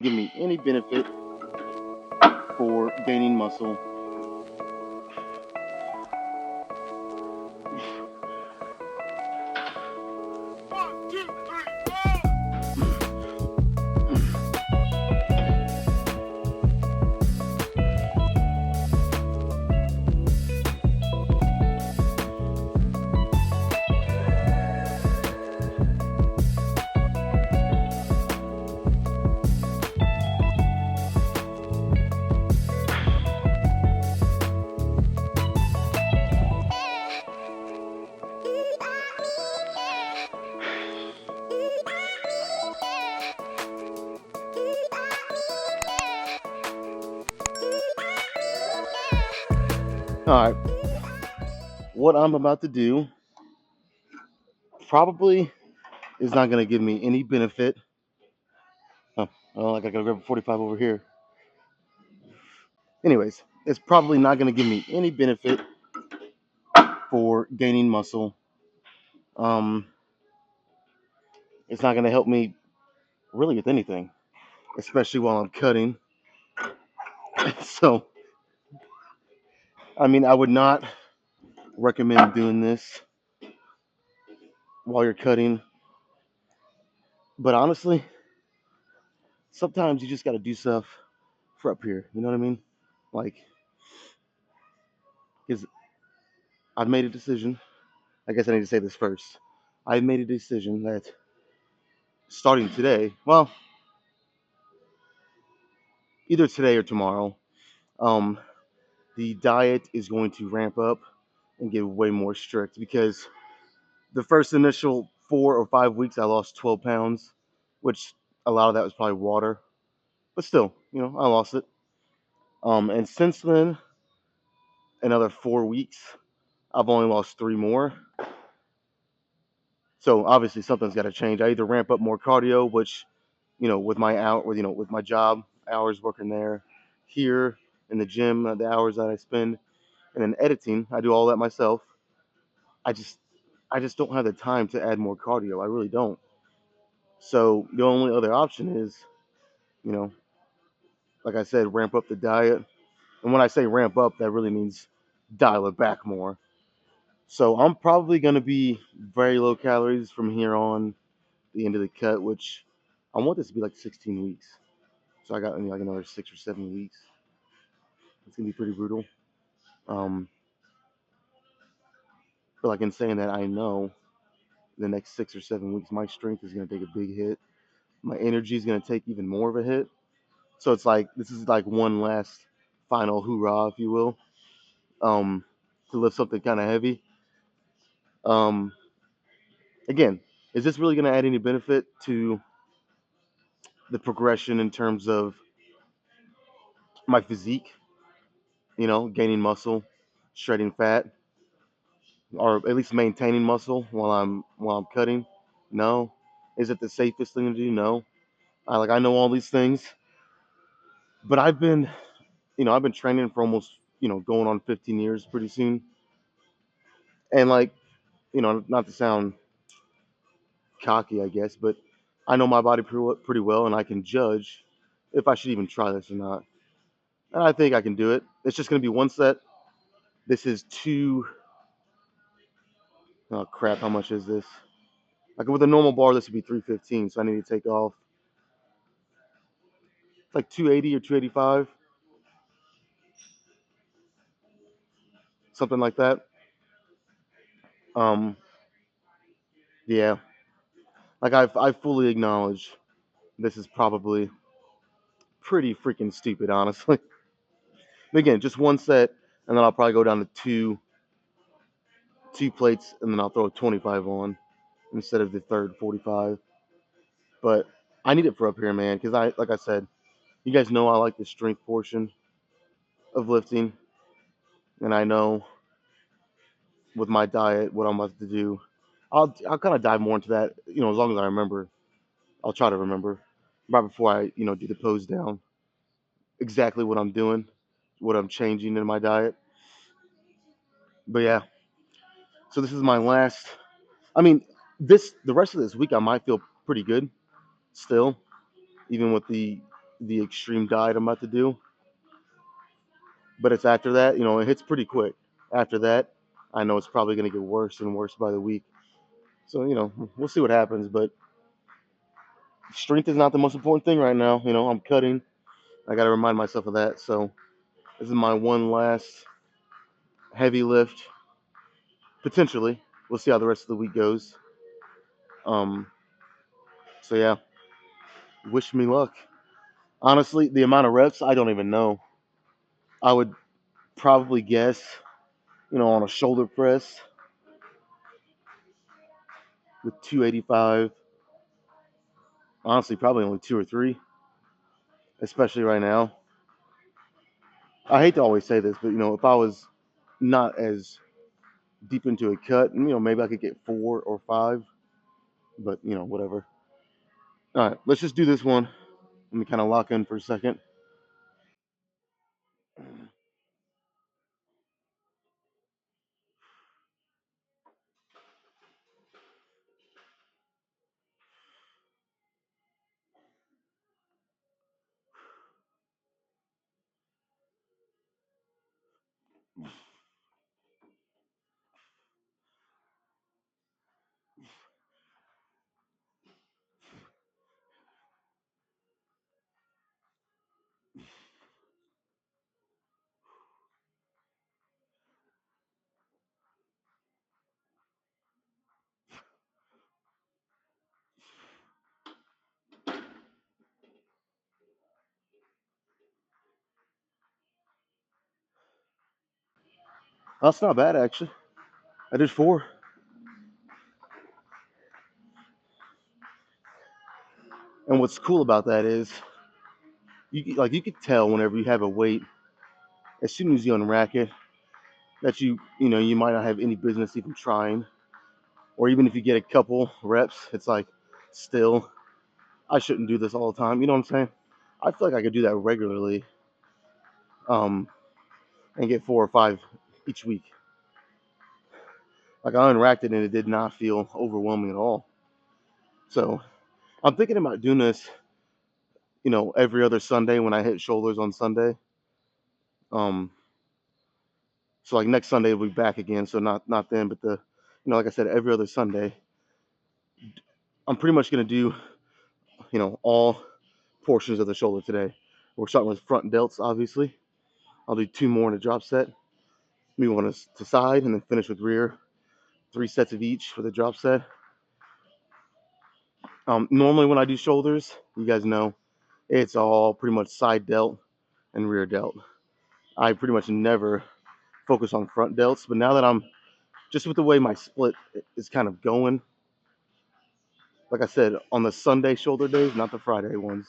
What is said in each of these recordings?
Give me any benefit for gaining muscle. All right, what I'm about to do probably is not going to give me any benefit. Oh, like I gotta grab a 45 over here. Anyways, it's probably not going to give me any benefit for gaining muscle. Um, it's not going to help me really with anything, especially while I'm cutting. So, I mean, I would not recommend doing this while you're cutting. But honestly, sometimes you just got to do stuff for up here. You know what I mean? Like, because I've made a decision. I guess I need to say this first. I made a decision that starting today, well, either today or tomorrow, um, the diet is going to ramp up and get way more strict because the first initial 4 or 5 weeks I lost 12 pounds, which a lot of that was probably water, but still, I lost it. And since then, another 4 weeks, I've only lost three more. So obviously something's got to change. I either ramp up more cardio, which, with my with my job hours working there, here in the gym, the hours that I spend, and then editing, I do all that myself. I just I just don't have the time to add more cardio. I really don't. So the only other option is, you know, like I said, ramp up the diet. And when I say ramp up, that really means dial it back more. So I'm probably going to be very low calories from here on the end of the cut, which I want this to be like 16 weeks. So I got like another 6 or 7 weeks. It's gonna be pretty brutal. Um, but like in saying that, I know the next 6 or 7 weeks, my strength is gonna take a big hit. My energy is gonna take even more of a hit. So it's like this is like one last final hoorah, if you will, um, to lift something kind of heavy. Um, Again, is this really gonna add any benefit to the progression in terms of my physique? Gaining muscle, shredding fat, or at least maintaining muscle while I'm cutting? No. Is it the safest thing to do? No. I know all these things, but I've been training for almost going on 15 years pretty soon, and not to sound cocky, I guess, but I know my body pretty well, and I can judge if I should even try this or not. And I think I can do it. It's just gonna be one set. This is two. Oh crap! How much is this? Like with a normal bar, this would be 315. So I need to take off. It's like 280 or 285, something like that. Um, yeah, like I fully acknowledge this is probably pretty freaking stupid, honestly. But again, just one set, and then I'll probably go down to two plates, and then I'll throw a 25 on instead of the third 45. But I need it for up here, man, because like I said, you guys know I like the strength portion of lifting, and I know with my diet what I'm about to do. I'll kind of dive more into that, as long as I remember. I'll try to remember right before I, do the pose down exactly what I'm doing, what I'm changing in my diet. But yeah, so this is my last. I mean, the rest of this week I might feel pretty good still, even with the the extreme diet I'm about to do. But it's after that, it hits pretty quick. After that, I know it's probably going to get worse and worse by the week. So, we'll see what happens. But strength is not the most important thing right now. I'm cutting. I got to remind myself of that. So, this is my one last heavy lift, potentially. We'll see how the rest of the week goes. Um, so, yeah, wish me luck. Honestly, the amount of reps, I don't even know. I would probably guess, on a shoulder press with 285, honestly, probably only two or three, especially right now. I hate to always say this, but if I was not as deep into a cut, maybe I could get four or five, but whatever. All right, let's just do this one. Let me kind of lock in for a second. That's not bad actually. I did four, and what's cool about that is you could tell whenever you have a weight as soon as you unrack it that you might not have any business even trying, or even if you get a couple reps, it's like still I shouldn't do this all the time. You know what I'm saying? I feel like I could do that regularly, um, and get four or five each week. Like I unracked it and it did not feel overwhelming at all. So I'm thinking about doing this, every other Sunday when I hit shoulders on Sunday. Um, so like next Sunday we'll be back again. So not then, but like I said, every other Sunday. I'm pretty much gonna do, all portions of the shoulder today. We're starting with front delts, obviously. I'll do two more in a drop set. Maybe one to side, and then finish with rear. 3 sets of each for the drop set. Normally when I do shoulders, you guys know, it's all pretty much side delt and rear delt. I pretty much never focus on front delts, but now that I'm just with the way my split is kind of going, like I said, on the Sunday shoulder days, not the Friday ones,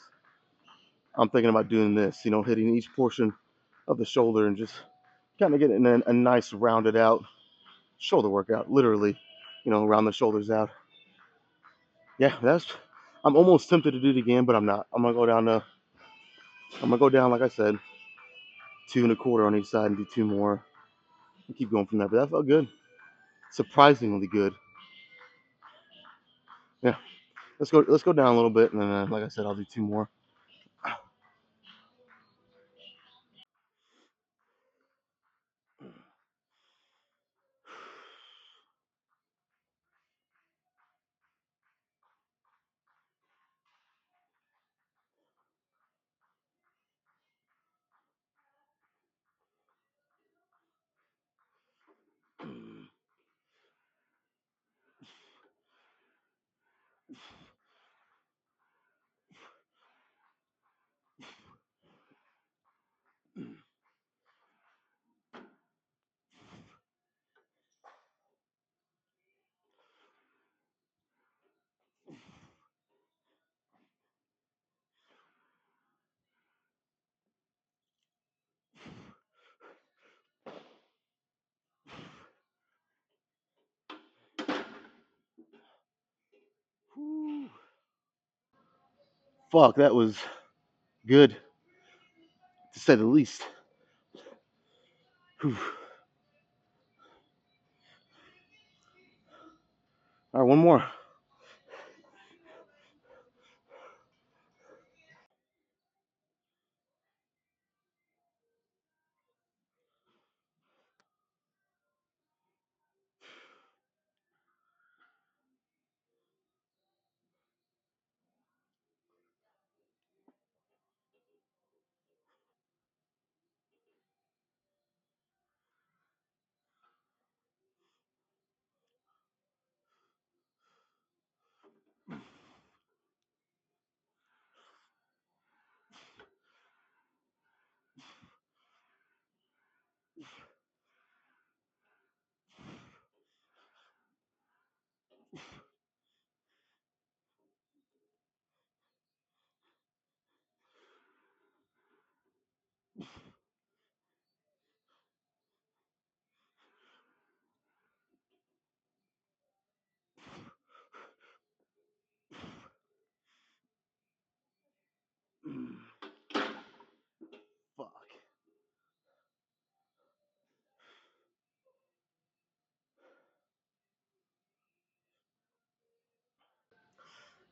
I'm thinking about doing this, hitting each portion of the shoulder and just kind of getting a nice rounded out shoulder workout, literally, round the shoulders out. Yeah, I'm almost tempted to do it again, but I'm not. I'm gonna go down, like I said, 2 1/4 on each side and do two more and keep going from there. But that felt good, surprisingly good. Yeah, let's go down a little bit, and then like I said, I'll do two more. Fuck, that was good to say the least. Whew. All right, one more.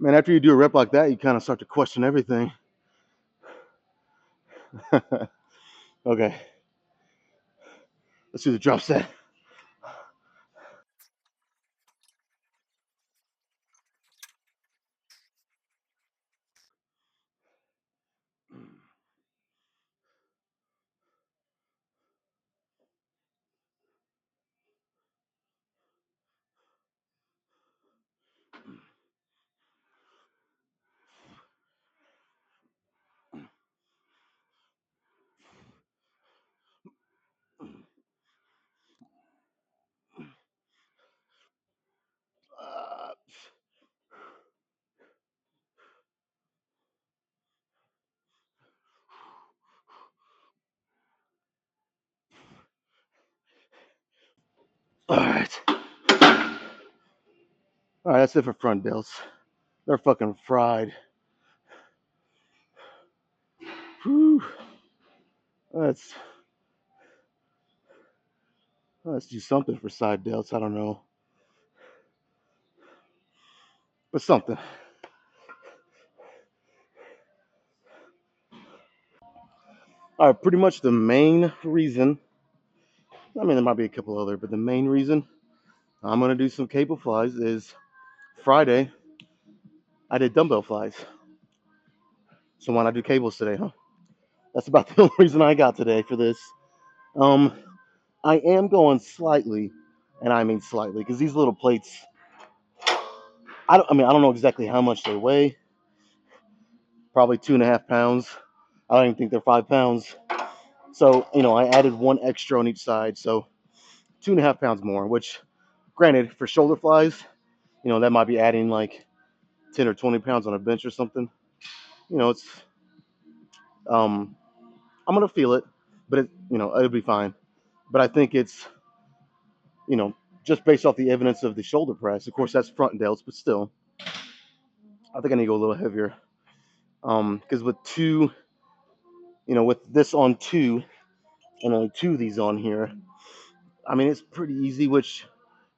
Man, after you do a rep like that, you kind of start to question everything. Okay, let's do the drop set. Uh, all right. All right, that's it for front delts. They're fucking fried. Whew. Let's let's do something for side delts. I don't know, but something. All right, pretty much the main reason. I mean, there might be a couple other, but the main reason I'm gonna do some cable flies is Friday. I did dumbbell flies, so why not do cables today, huh? That's about the only reason I got today for this. Um, I am going slightly, and I mean slightly, because these little plates. I don't know exactly how much they weigh. Probably 2.5 pounds. I don't even think they're 5 pounds. So I added one extra on each side, so 2.5 pounds more. Which, granted, for shoulder flies, that might be adding like 10 or 20 pounds on a bench or something. It's um, I'm gonna feel it, but it'll be fine. But I think it's you know just based off the evidence of the shoulder press. Of course, that's front delts, but still, I think I need to go a little heavier. Because with two, with this on two and only two of these on here, I mean it's pretty easy. Which,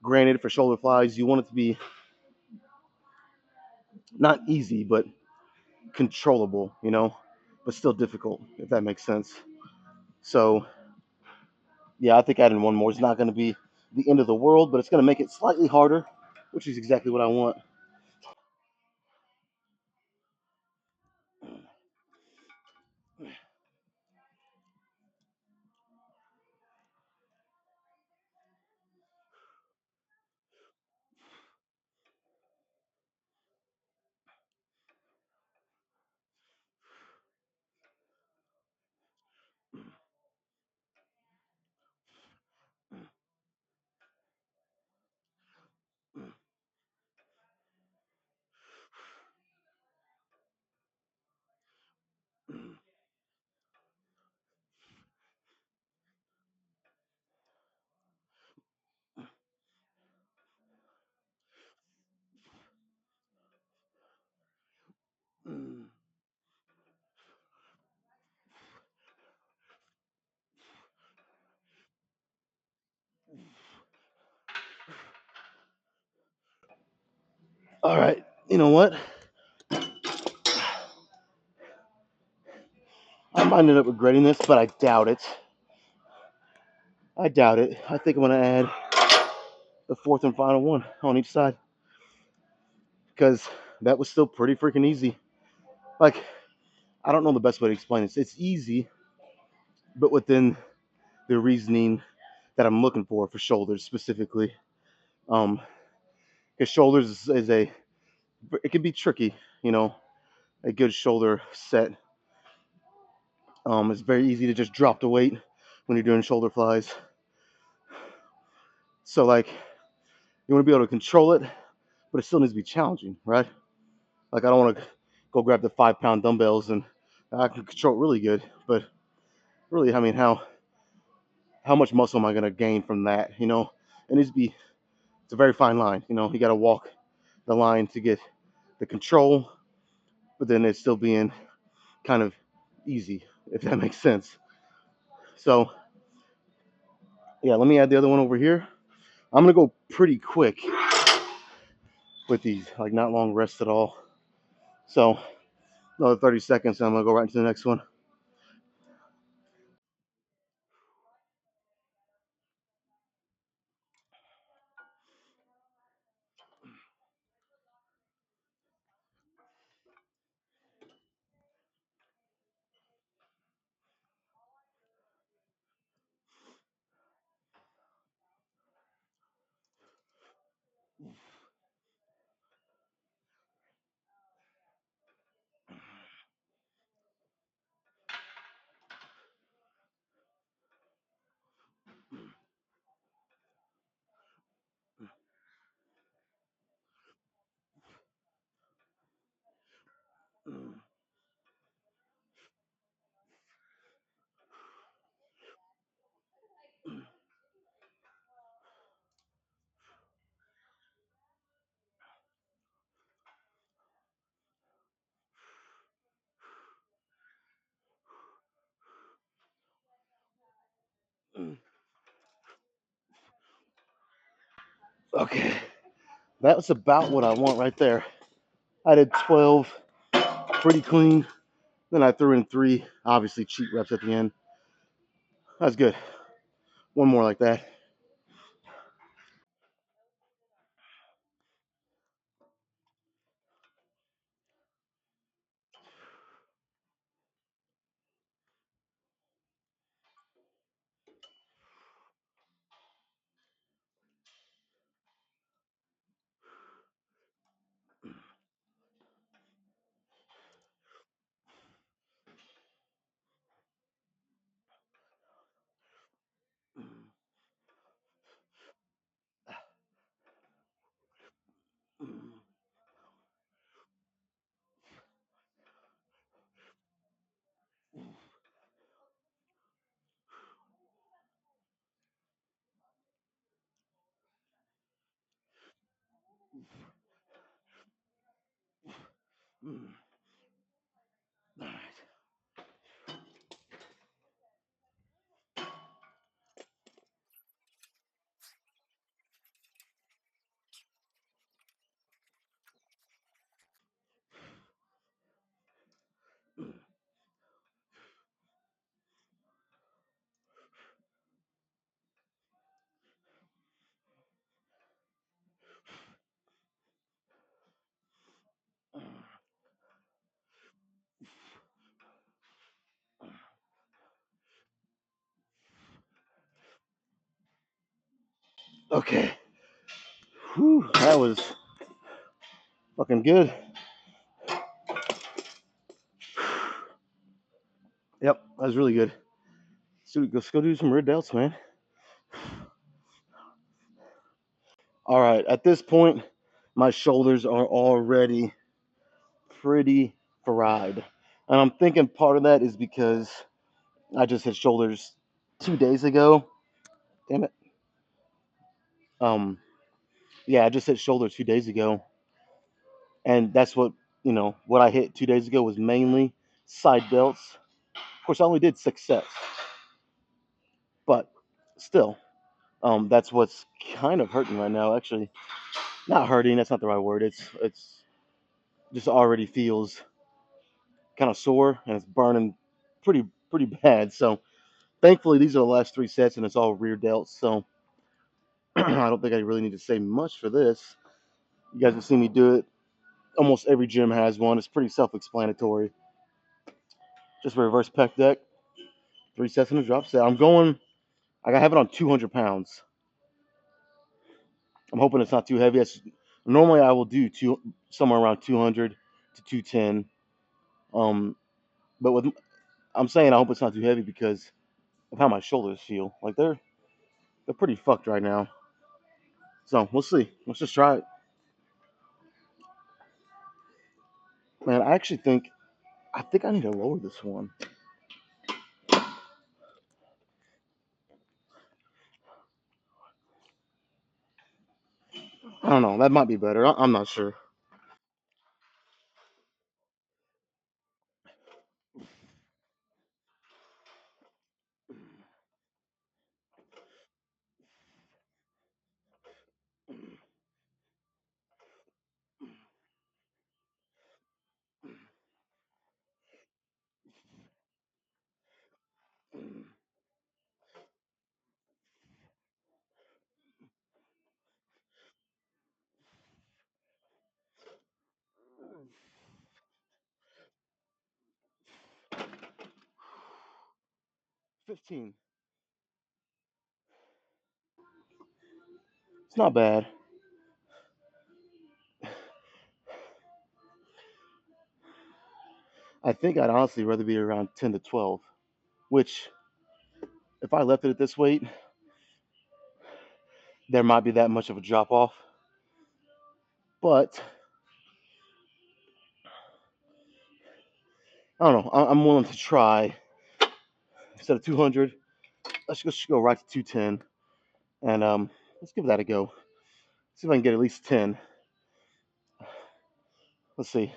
granted, for shoulder flies, you want it to be not easy, but controllable, but still difficult, if that makes sense. So, yeah, I think adding one more is not going to be the end of the world, but it's going to make it slightly harder, which is exactly what I want. All right, you know what? I might end up regretting this, but I doubt it. I doubt it. I think I'm going to add the fourth and final one on each side because that was still pretty freaking easy. Like, I don't know the best way to explain this. It's easy, but within the reasoning that I'm looking for shoulders specifically. Because shoulders is it can be tricky, a good shoulder set. It's very easy to just drop the weight when you're doing shoulder flies. So, like, you want to be able to control it, but it still needs to be challenging, right? Like, I don't want to go grab the 5 pound dumbbells and I can control it really good, but really, I mean, how much muscle am I going to gain from that? It needs to be. It's a very fine line. You got to walk the line to get the control, but then it's still being kind of easy, if that makes sense. So, yeah, let me add the other one over here. I'm gonna go pretty quick with these, like not long rest at all. So another 30 seconds, and I'm gonna go right into the next one. Okay, that was about what I want right there. I did 12, pretty clean. Then I threw in 3, obviously cheat reps at the end. That's good. One more like that. Okay. Whew, that was fucking good. Yep, that was really good. So let's go do some rear delts, man. All right, at this point, my shoulders are already pretty fried. And I'm thinking part of that is because I just hit shoulders 2 days ago. Damn it. Um, yeah, I just hit shoulder 2 days ago. And that's what I hit 2 days ago was mainly side delts. Of course, I only did 6 sets, but still, that's what's kind of hurting right now. Actually, not hurting. That's not the right word. It's just already feels kind of sore and it's burning pretty bad. So thankfully, these are the last 3 sets and it's all rear delts. So I don't think I really need to say much for this. You guys have seen me do it. Almost every gym has one. It's pretty self-explanatory. Just reverse pec deck, 3 sets in a drop set. I'm going. I have it on 200 pounds. I'm hoping it's not too heavy. Normally I will do somewhere around 200 to 210. But I'm saying I hope it's not too heavy because of how my shoulders feel. Like they're pretty fucked right now. So we'll see. Let's just try it. Man, I think I need to lower this one. I don't know. That might be better. I'm not sure. 15. It's not bad. I think I'd honestly rather be around 10 to 12, which if I left it at this weight, there might be that much of a drop off. But I don't know. I'm willing to try. Instead of 200, let's just go right to 210, and let's give that a go. See if I can get at least 10. Let's see.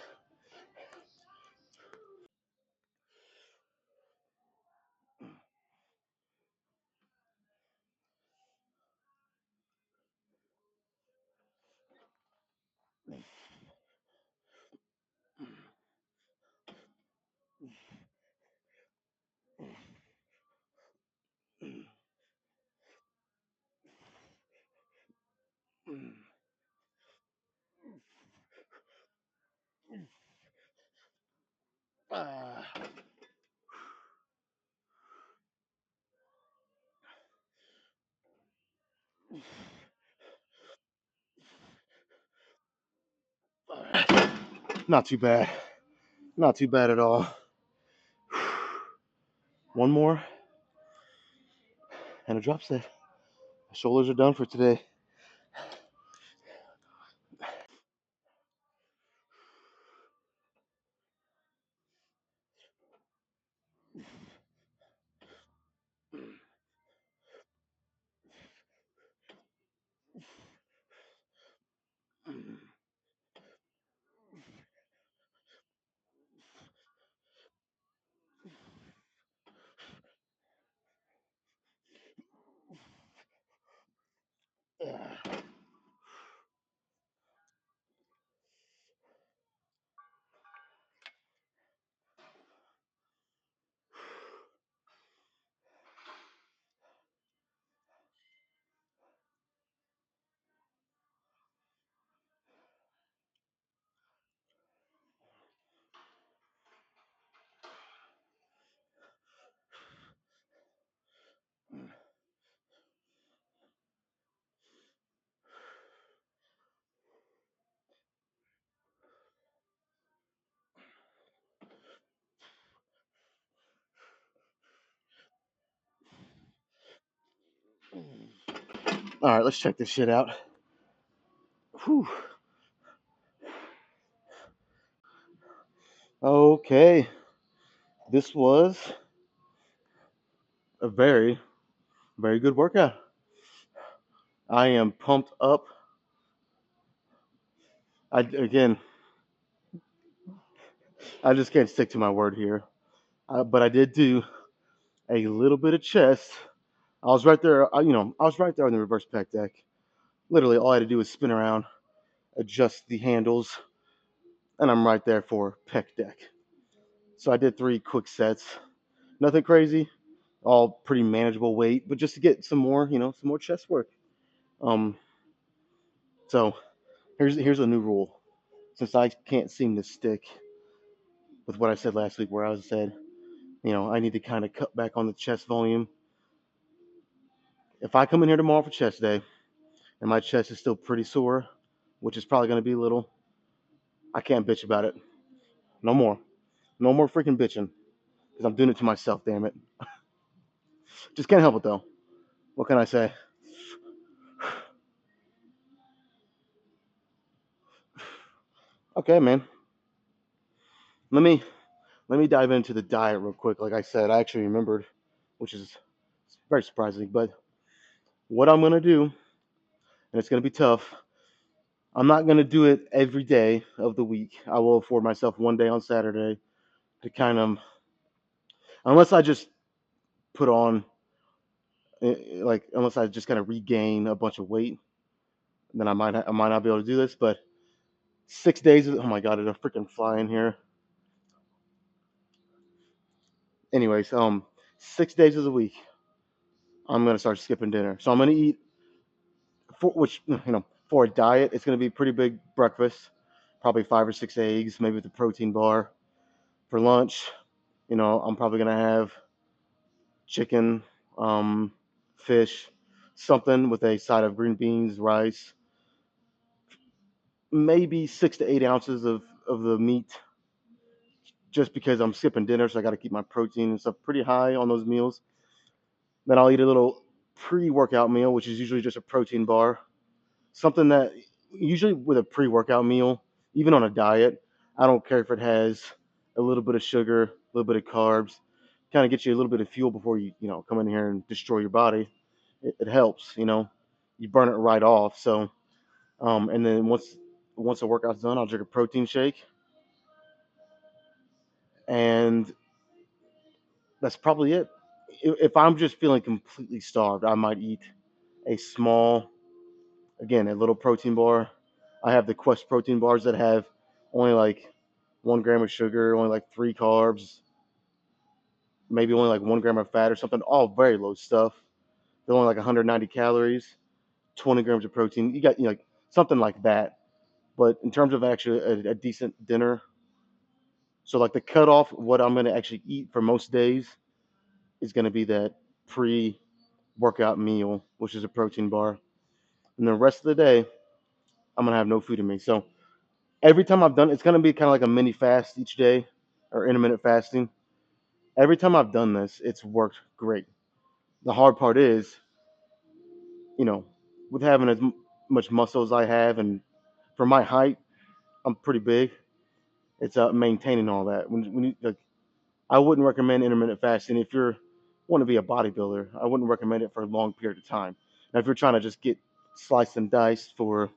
Not too bad. Not too bad at all. One more and a drop set. My shoulders are done for today. All right, let's check this shit out. Whew. Okay, this was a very, very good workout. I am pumped up. Again, I just can't stick to my word here. But I did do a little bit of chest. I was right there, I was right there on the reverse pec deck. Literally, all I had to do was spin around, adjust the handles, and I'm right there for pec deck. So I did 3 quick sets. Nothing crazy, all pretty manageable weight, but just to get some more, some more chest work. Um, so here's a new rule. Since I can't seem to stick with what I said last week, where I said, I need to kind of cut back on the chest volume. If I come in here tomorrow for chest day and my chest is still pretty sore, which is probably going to be a little, I can't bitch about it. No more. No more freaking bitching. Because I'm doing it to myself, damn it. Just can't help it though. What can I say? Okay, man. Let me dive into the diet real quick. Like I said, I actually remembered, which is very surprising. But what I'm gonna do, and it's gonna be tough. I'm not gonna do it every day of the week. I will afford myself one day on Saturday to kind of, unless I just put on, unless I just kind of regain a bunch of weight, then I might not be able to do this. But 6 days. Oh my god, it's a freaking fly in here. Anyways, 6 days of the week, I'm gonna start skipping dinner. So I'm gonna eat for a diet, it's gonna be a pretty big breakfast, probably 5 or 6 eggs, maybe with a protein bar. For lunch, I'm probably gonna have chicken, um, fish, something with a side of green beans, rice, maybe 6 to 8 ounces of the meat, just because I'm skipping dinner, so I got to keep my protein and stuff pretty high on those meals. Then I'll eat a little pre-workout meal, which is usually just a protein bar, something that usually with a pre-workout meal, even on a diet, I don't care if it has a little bit of sugar, a little bit of carbs, kind of get you a little bit of fuel before you come in here and destroy your body. It helps. You burn it right off. So, and then once the workout's done, I'll drink a protein shake, and that's probably it. If I'm just feeling completely starved, I might eat a small, again, a little protein bar. I have the Quest protein bars that have only like 1 gram of sugar, only like 3 carbs, maybe only like 1 gram of fat or something. All very low stuff. They're only like 190 calories, 20 grams of protein. You got like something like that. But in terms of actually a decent dinner, so like the cutoff, what I'm going to actually eat for most days is going to be that pre-workout meal, which is a protein bar, and the rest of the day I'm going to have no food in me. So every time I've done, it's going to be kind of like a mini fast each day, or intermittent fasting. Every time I've done this, it's worked great. The hard part is, you know, with having as much muscle as I have, and for my height, I'm pretty big. It's maintaining all that. When you, like, I wouldn't recommend intermittent fasting if you want to be a bodybuilder. I wouldn't recommend it for a long period of time. Now, if you're trying to just get sliced and diced for,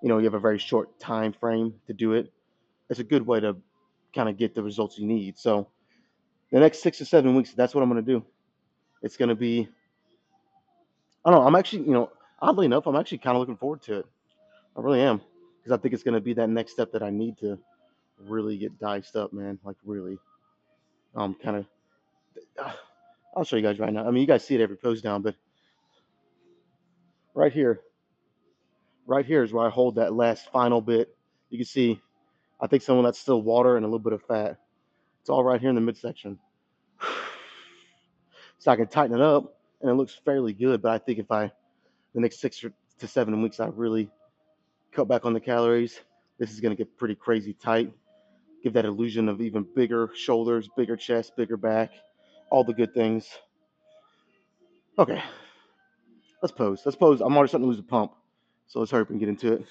you have a very short time frame to do it, it's a good way to kind of get the results you need. So the next 6 to 7 weeks, that's what I'm going to do. It's going to be, I don't know, I'm actually, oddly enough, I'm actually kind of looking forward to it. I really am, because I think it's going to be that next step that I need to really get diced up, man. Like really, kind of. I'll show you guys right now. I mean, you guys see it every post down, but right here, right here is where I hold that last final bit. You can see, I think some of that's still water and a little bit of fat. It's all right here in the midsection. So I can tighten it up, and it looks fairly good. But I think if the next 6 to 7 weeks, I really cut back on the calories, this is going to get pretty crazy tight. Give that illusion of even bigger shoulders, bigger chest, bigger back, all the good things. Okay, let's pose. Let's pose. I'm already starting to lose the pump. So let's hurry up and get into it.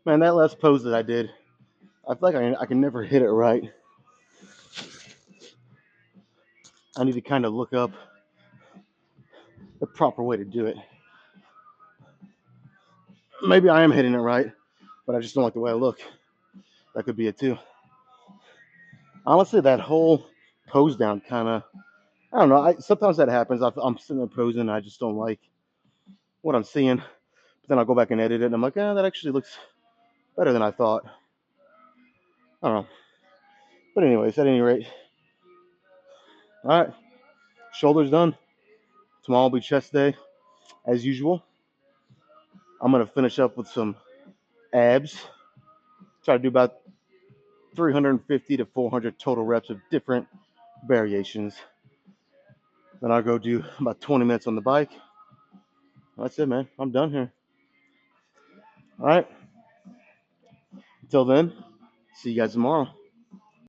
Man, that last pose that I did, I feel like I can never hit it right. I need to kind of look up the proper way to do it. Maybe I am hitting it right, but I just don't like the way I look. That could be it too. Honestly, that whole pose down kind of, I don't know. Sometimes that happens. I'm sitting there posing and I just don't like what I'm seeing. But then I'll go back and edit it and I'm like, that actually looks better than I thought. I don't know. But anyways, at any rate, all right, shoulders done. Tomorrow will be chest day as usual. I'm gonna finish up with some abs. Try to do about 350 to 400 total reps of different variations. Then I'll go do about 20 minutes on the bike. That's it, man. I'm done here. All right. Until then, see you guys tomorrow.